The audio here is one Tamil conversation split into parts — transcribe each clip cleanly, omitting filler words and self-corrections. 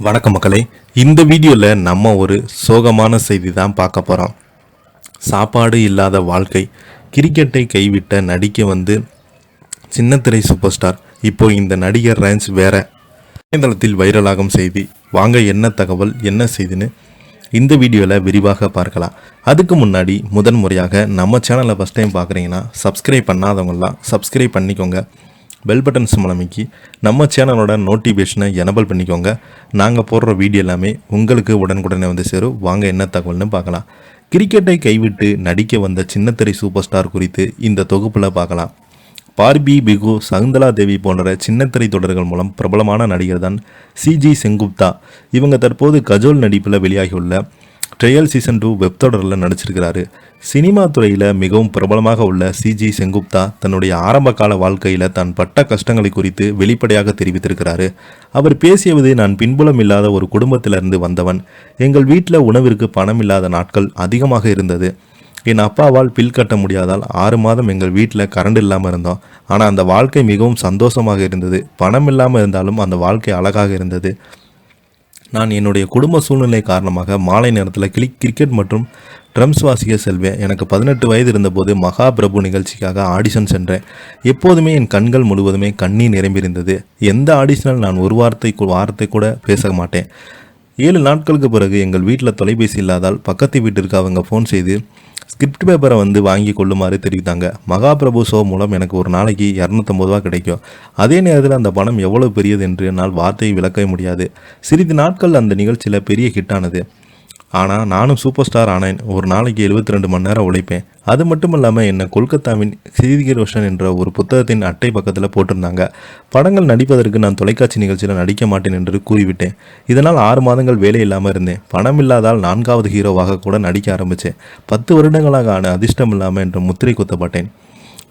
வணக்கம் மக்களே. இந்த வீடியோவில் நம்ம ஒரு சோகமான செய்தி தான் பார்க்க போகிறோம். சாப்பாடு இல்லாத வாழ்க்கை, கிரிக்கெட்டை கைவிட்ட நடிக்க வந்து சின்னத்திரை சூப்பர் ஸ்டார். இப்போ இந்த நடிகர் ரேஞ்ச் வேற இணையதளத்தில் வைரலாகும் செய்தி. வாங்க என்ன தகவல் என்ன செய்தின்னு இந்த வீடியோவில் விரிவாக பார்க்கலாம். அதுக்கு முன்னாடி முறையாக நம்ம சேனலை ஃபஸ்ட் டைம் பார்க்குறீங்கன்னா சப்ஸ்கிரைப் பண்ணாதவங்களாம் சப்ஸ்கிரைப் பண்ணிக்கோங்க. பெல் பட்டன்ஸ் மூலமைக்கு நம்ம சேனலோட நோட்டிஃபிகேஷனை எனபிள் பண்ணிக்கோங்க. நாங்கள் போடுற வீடியோ எல்லாமே உங்களுக்கு உடனுக்குடனே வந்து சேரும். வாங்க என்ன தகவல்னு பார்க்கலாம். கிரிக்கெட்டை கைவிட்டு நடிக்க வந்த சின்னத்திரை சூப்பர் ஸ்டார் குறித்து இந்த தொகுப்பில் பார்க்கலாம். பார்பி, பிகு, சகுந்தலா தேவி போன்ற சின்னத்திரை தொடர்கள் மூலம் பிரபலமான நடிகர் தான் சிஜி செங்குப்தா. இவங்க தற்போது கஜோல் நடிப்பில் வெளியாகியுள்ள ட்ரையல் சீசன் 2 வெப் தொடரில் நடிச்சிருக்கிறாரு. சினிமா துறையில் மிகவும் பிரபலமாக உள்ள சிஜி செங்குப்தா தன்னுடைய ஆரம்ப கால வாழ்க்கையில் தான் பட்ட கஷ்டங்களை குறித்து வெளிப்படையாக தெரிவித்திருக்கிறாரு. அவர் பேசியது, நான் பின்புலம் இல்லாத ஒரு குடும்பத்திலிருந்து வந்தவன். எங்கள் வீட்டில் உணவிற்கு பணம் இல்லாத நாட்கள் அதிகமாக இருந்தது. என் அப்பாவால் பில் கட்ட முடியாதால் 6 மாதம் எங்கள் வீட்டில் கரண்ட் இல்லாமல் இருந்தோம். ஆனால் அந்த வாழ்க்கை மிகவும் சந்தோஷமாக இருந்தது. பணம் இல்லாமல் இருந்தாலும் அந்த வாழ்க்கை அழகாக இருந்தது. நான் என்னுடைய குடும்ப சூழ்நிலை காரணமாக மாலை நேரத்தில் கிரிக்கெட் மற்றும் ட்ரம்ஸ் வாசிக்க செல்வேன். எனக்கு 18 வயது இருந்தபோது மகாபிரபு நிகழ்ச்சிக்காக ஆடிஷன் சென்றேன். எப்போதுமே என் கண்கள் முழுவதுமே கண்ணீர் நிரம்பியிருந்தது. எந்த ஆடிஷனில் நான் ஒரு வார்த்தை கூட பேச மாட்டேன். 7 நாட்களுக்கு பிறகு எங்கள் வீட்டில் தொலைபேசி இல்லாதால் பக்கத்து வீட்டிற்கு அவங்க ஃபோன் செய்து ஸ்கிரிப்ட் பேப்பரை வாங்கி கொள்ளுமாறு தெரிவித்தாங்க. மகாபிரபு ஷோ மூலம் எனக்கு ஒரு நாளைக்கு 250 ரூபா கிடைக்கும். அதே நேரத்தில் அந்த பணம் எவ்வளவு பெரியது என்று என்னால் வார்த்தையை விளக்க முடியாது. சிறிது நாட்கள் அந்த நிகழ்ச்சியில் பெரிய ஹிட்டானது. ஆனால் நானும் சூப்பர் ஸ்டார் ஆனேன். ஒரு நாளைக்கு 72 மணி நேரம் உழைப்பேன். அது மட்டும் இல்லாமல் என்னை கொல்கத்தாவின் சிதிகி ரோஷன் என்ற ஒரு புத்தகத்தின் அட்டை பக்கத்தில் போட்டிருந்தாங்க. படங்கள் நடிப்பதற்கு நான் தொலைக்காட்சி நிகழ்ச்சியில் நடிக்க மாட்டேன் என்று கூறிவிட்டேன். இதனால் 6 மாதங்கள் வேலை இல்லாமல் இருந்தேன். பணம் இல்லாதால் 4வது ஹீரோவாக கூட நடிக்க ஆரம்பித்தேன். 10 வருடங்களாக ஆன அதிர்ஷ்டம் இல்லாமல் என்ற முத்திரை குத்தப்பட்டேன்.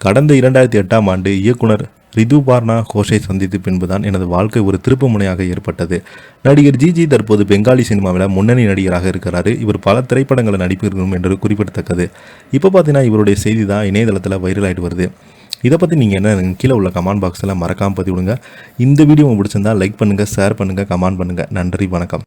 கடந்த 2008ஆம் ஆண்டு இயக்குனர் ரிதுபார்னா கோஷை சந்தித்து பின்புதான் எனது வாழ்க்கை ஒரு திருப்பு முனையாக ஏற்பட்டது. நடிகர் ஜிஜி தற்போது பெங்காலி சினிமாவில் முன்னணி நடிகராக இருக்கிறாரு. இவர் பல திரைப்படங்களை நடிப்பிருக்கணும் என்று குறிப்பிடத்தக்கது. இப்போ பார்த்தீங்கன்னா இவருடைய செய்தி தான் இணையதளத்தில் வைரல் ஆகிட்டு வருது. இதை பற்றி நீங்கள் என்ன கீழே உள்ள கமெண்ட் பாக்ஸில் மறக்காமல் பதிவிடுங்க. இந்த வீடியோ பிடிச்சிருந்தால் லைக் பண்ணுங்கள், ஷேர் பண்ணுங்கள், கமெண்ட் பண்ணுங்கள். நன்றி, வணக்கம்.